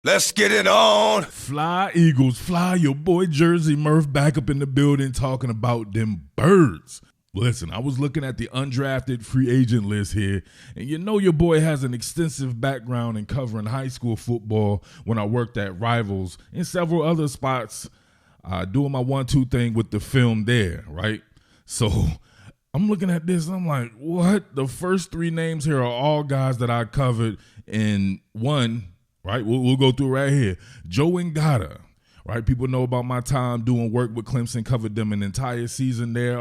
Let's get it on. Fly Eagles, fly. Your boy Jersey Murph back up in the building talking about them birds. Listen, I was looking at the undrafted free agent list here, and you know your boy has an extensive background in covering high school football when I worked at Rivals and several other spots, doing my 1-2 thing with the film there, right? So I'm looking at this and I'm like, what? The first three names here are all guys that I covered in one. Right, we'll go through right here. Joe Ngata, right? People know about my time doing work with Clemson, covered them an entire season there,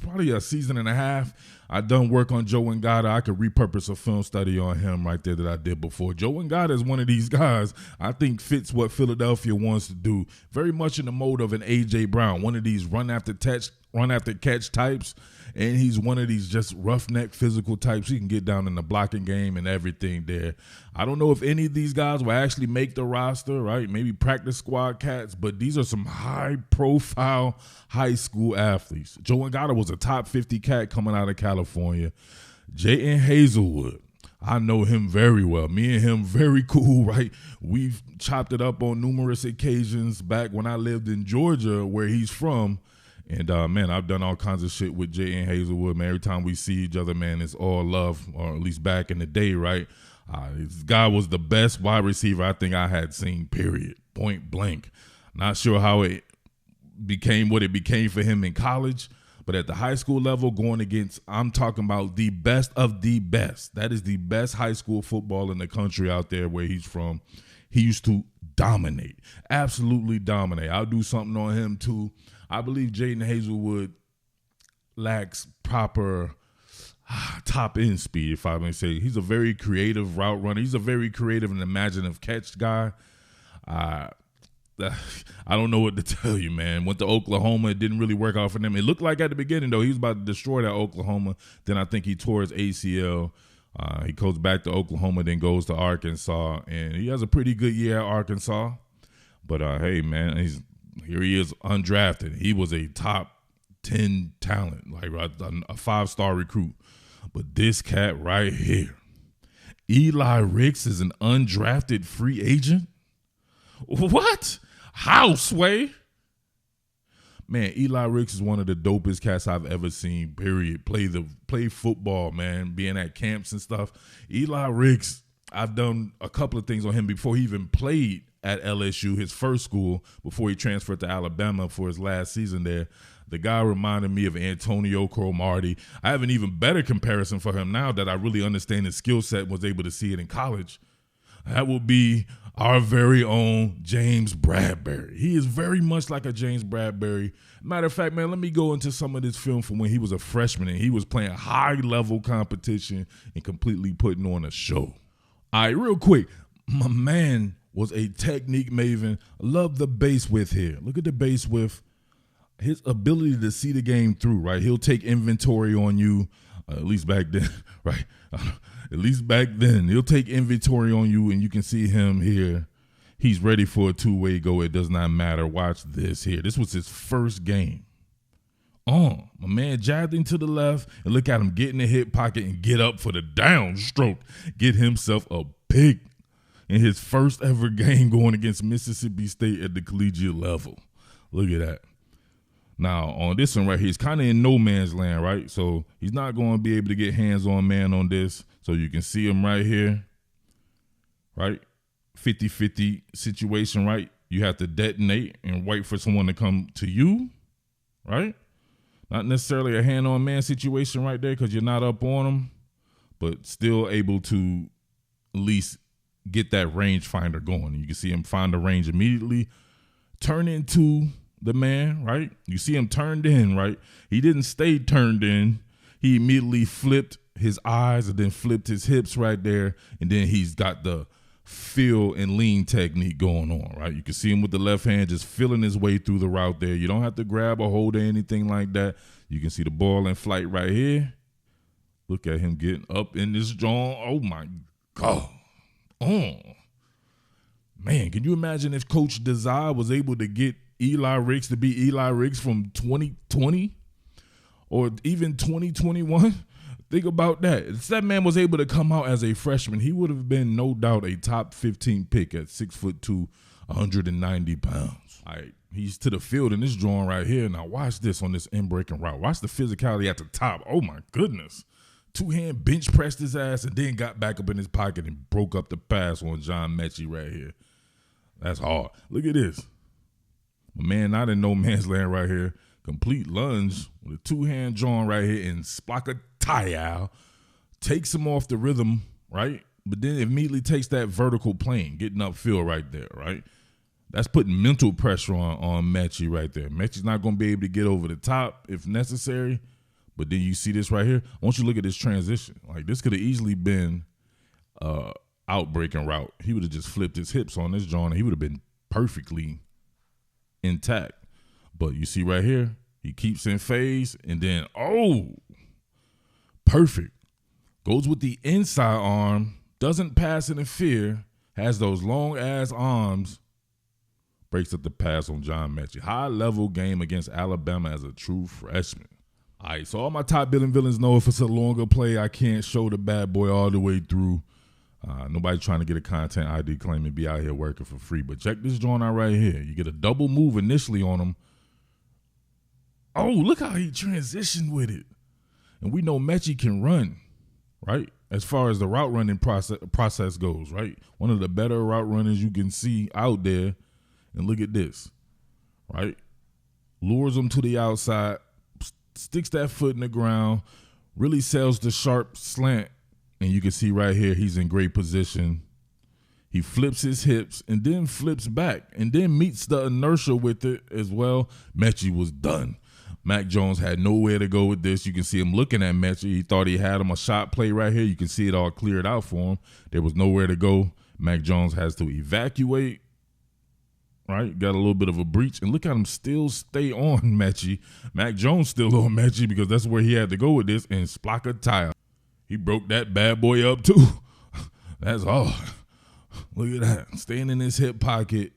probably a season and a half. I done work on Joe Ngata. I could repurpose a film study on him right there that I did before. Joe Ngata is one of these guys I think fits what Philadelphia wants to do. Very much in the mode of an A.J. Brown, one of these run after catch types. And he's one of these just roughneck physical types. He can get down in the blocking game and everything there. I don't know if any of these guys will actually make the roster, right? Maybe practice squad cats, but these are some high-profile high school athletes. Joe Ngata was a top 50 cat coming out of California. Jayden Hazelwood, I know him very well. Me and him, very cool, right? We've chopped it up on numerous occasions back when I lived in Georgia, where he's from. And, man, I've done all kinds of shit with Jay and Hazelwood, man. Every time we see each other, man, it's all love, or at least back in the day, right? This guy was the best wide receiver I think I had seen, period, point blank. Not sure how it became what it became for him in college, but at the high school level, going against, I'm talking about the best of the best. That is the best high school football in the country out there where he's from. He used to dominate, absolutely dominate. I'll do something on him, too. I believe Jayden Hazelwood lacks proper top end speed, if I may say. He's a very creative route runner. He's a very creative and imaginative catch guy. I don't know what to tell you, man. Went to Oklahoma. It didn't really work out for them. It looked like at the beginning, though, he was about to destroy that Oklahoma. Then I think he tore his ACL. He goes back to Oklahoma, then goes to Arkansas. And he has a pretty good year at Arkansas. But, hey, man, here he is undrafted. He was a top 10 talent, like a 5-star recruit. But this cat right here, Eli Ricks, is an undrafted free agent? What? How, Sway? Man, Eli Ricks is one of the dopest cats I've ever seen, period. Play football, man, being at camps and stuff. Eli Ricks, I've done a couple of things on him before he even played at LSU, his first school, before he transferred to Alabama for his last season there. The guy reminded me of Antonio Cromartie. I have an even better comparison for him now that I really understand his skill set and was able to see it in college. That will be our very own James Bradberry. He is very much like a James Bradberry. Matter of fact, man, let me go into some of this film from when he was a freshman and he was playing high-level competition and completely putting on a show. All right, real quick, my man was a technique maven. Love the base width here. Look at the base width. His ability to see the game through, right? He'll take inventory on you, at least back then, right? At least back then. He'll take inventory on you, and you can see him here. He's ready for a two-way go. It does not matter. Watch this here. This was his first game. My man jabbing to the left, and look at him get in the hip pocket and get up for the downstroke. Get himself a pick in his first ever game going against Mississippi State at the collegiate level. Look at that. Now, on this one right here, he's kind of in no man's land, right? So he's not going to be able to get hands-on man on this. So you can see him right here, right? 50-50 situation, right? You have to detonate and wait for someone to come to you, right? Not necessarily a hand-on man situation right there because you're not up on him, but still able to at least get that range finder going. You can see him find the range immediately, turn into the man, right? You see him turned in, right? He didn't stay turned in. He immediately flipped his eyes and then flipped his hips right there, and then he's got the feel and lean technique going on, right? You can see him with the left hand just feeling his way through the route there. You don't have to grab or hold or anything like that. You can see the ball in flight right here. Look at him getting up in this jaw. Oh, my God. Oh, man, can you imagine if Coach Desire was able to get Eli Ricks to be Eli Ricks from 2020 or even 2021? Think about that. If that man was able to come out as a freshman, he would have been no doubt a top 15 pick at 6'2", 190 pounds. All right, he's to the field in this drawing right here. Now watch this on this in-breaking route. Watch the physicality at the top. Oh my goodness. Two-hand bench pressed his ass and then got back up in his pocket and broke up the pass on John Mechie right here. That's hard. Look at this. My man not in no man's land right here. Complete lunge with a two-hand drawing right here and Splaka takes him off the rhythm, right? But then immediately takes that vertical plane, getting upfield right there, right? That's putting mental pressure on Mechie right there. Mechie's not going to be able to get over the top if necessary. But then you see this right here. I want you to look at this transition. Like, this could have easily been outbreaking route. He would have just flipped his hips on this joint and he would have been perfectly intact. But you see right here, he keeps in phase and then, oh, perfect. Goes with the inside arm, doesn't pass interfere, has those long ass arms, breaks up the pass on John Mechie. High level game against Alabama as a true freshman. All right, so all my top Billin villains know if it's a longer play, I can't show the bad boy all the way through. Nobody trying to get a content ID claim and be out here working for free. But check this joint out right here. You get a double move initially on him. Oh, look how he transitioned with it. And we know Mechie can run, right? As far as the route running process goes, right? One of the better route runners you can see out there. And look at this, right? Lures him to the outside, sticks that foot in the ground, really sells the sharp slant. And you can see right here, he's in great position. He flips his hips and then flips back and then meets the inertia with it as well. Mechie was done. Mac Jones had nowhere to go with this. You can see him looking at Mechie. He thought he had him a shot play right here. You can see it all cleared out for him. There was nowhere to go. Mac Jones has to evacuate. Right, got a little bit of a breach, and look at him still stay on Mechie. Mac Jones still on Mechie because that's where he had to go with this, and Splaka. He broke that bad boy up too. That's all. Look at that, staying in his hip pocket.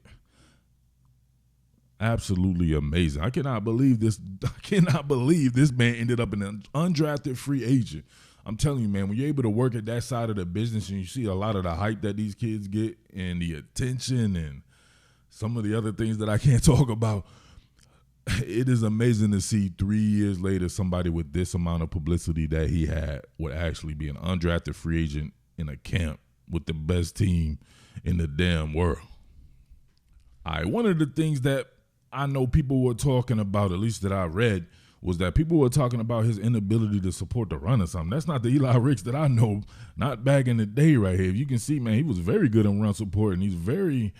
Absolutely amazing. I cannot believe this. I cannot believe this man ended up an undrafted free agent. I'm telling you, man, when you're able to work at that side of the business and you see a lot of the hype that these kids get and the attention and some of the other things that I can't talk about, it is amazing to see 3 years later somebody with this amount of publicity that he had would actually be an undrafted free agent in a camp with the best team in the damn world. All right, one of the things that I know people were talking about, at least that I read, was that people were talking about his inability to support the run or something. That's not the Eli Ricks that I know, not back in the day right here. If you can see, man, he was very good in run support, and he's very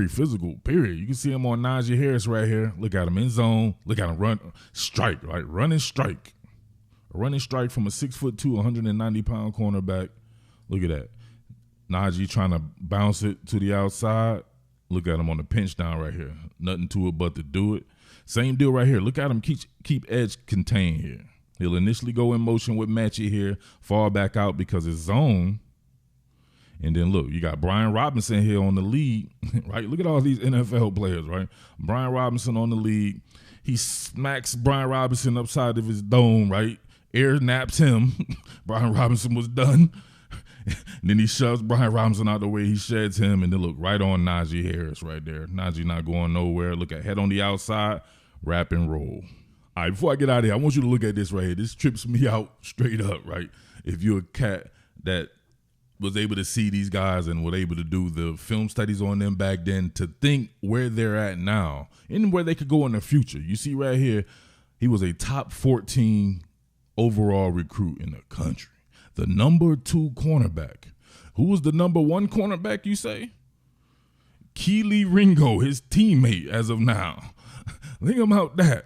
physical, period. You can see him on Najee Harris right here. Look at him in zone. Look at him run, strike, right? Run and strike. A running strike from a 6'2", 190-pound cornerback. Look at that. Najee trying to bounce it to the outside. Look at him on the pinch down right here. Nothing to it but to do it. Same deal right here. Look at him keep edge contained here. He'll initially go in motion with Mechie here, fall back out because it's zone. And then look, you got Brian Robinson here on the lead, right? Look at all these NFL players, right? Brian Robinson on the lead. He smacks Brian Robinson upside of his dome, right? Air naps him. Brian Robinson was done. Then he shoves Brian Robinson out the way. He sheds him, and then look right on Najee Harris right there. Najee not going nowhere. Look at head on the outside, wrap and roll. All right, before I get out of here, I want you to look at this right here. This trips me out straight up, right? If you're a cat that was able to see these guys and was able to do the film studies on them back then, to think where they're at now and where they could go in the future. You see right here, he was a top 14 overall recruit in the country. The number 2 cornerback. Who was the number 1 cornerback, you say? Kelee Ringo, his teammate as of now. Think about that.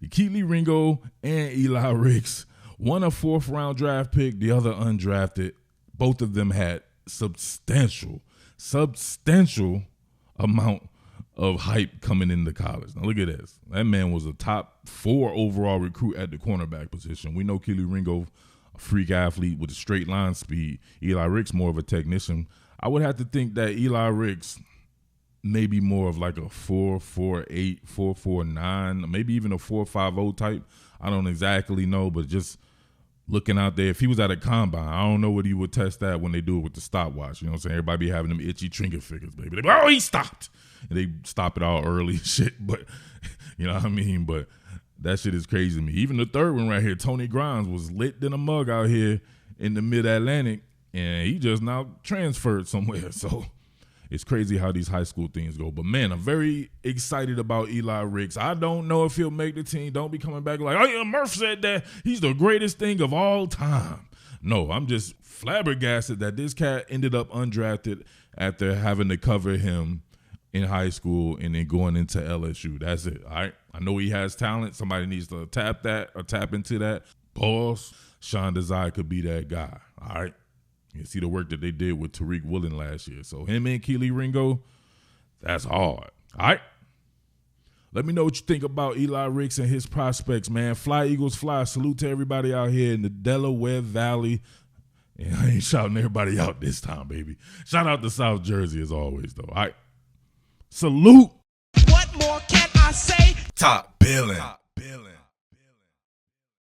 Kelee Ringo and Eli Ricks. One a 4th-round draft pick, the other undrafted. Both of them had substantial amount of hype coming into college. Now look at this. That man was a top 4 overall recruit at the cornerback position. We know Kelee Ringo, a freak athlete with a straight line speed. Eli Ricks, more of a technician. I would have to think that Eli Ricks maybe more of like a 4.48, 4.49, maybe even a 4.50 type. I don't exactly know, but just looking out there. If he was at a combine, I don't know what he would test that when they do it with the stopwatch. You know what I'm saying? Everybody be having them itchy trinket figures, baby. They be like, oh, he stopped. And they stop it all early and shit. But, you know what I mean? But that shit is crazy to me. Even the third one right here, Tony Grimes, was lit than a mug out here in the mid-Atlantic, and he just now transferred somewhere. So it's crazy how these high school things go. But, man, I'm very excited about Eli Ricks. I don't know if he'll make the team. Don't be coming back like, oh, yeah, Murph said that he's the greatest thing of all time. No, I'm just flabbergasted that this cat ended up undrafted after having to cover him in high school and then going into LSU. That's it, all right? I know he has talent. Somebody needs to tap that or tap into that. Pause. Sean Desire could be that guy, all right? You see the work that they did with Tariq Woolen last year. So him and Keely Ringo, that's hard. All right? Let me know what you think about Eli Ricks and his prospects, man. Fly, Eagles, fly. Salute to everybody out here in the Delaware Valley. And I ain't shouting everybody out this time, baby. Shout out to South Jersey as always, though. All right? Salute. What more can I say? Top Billin.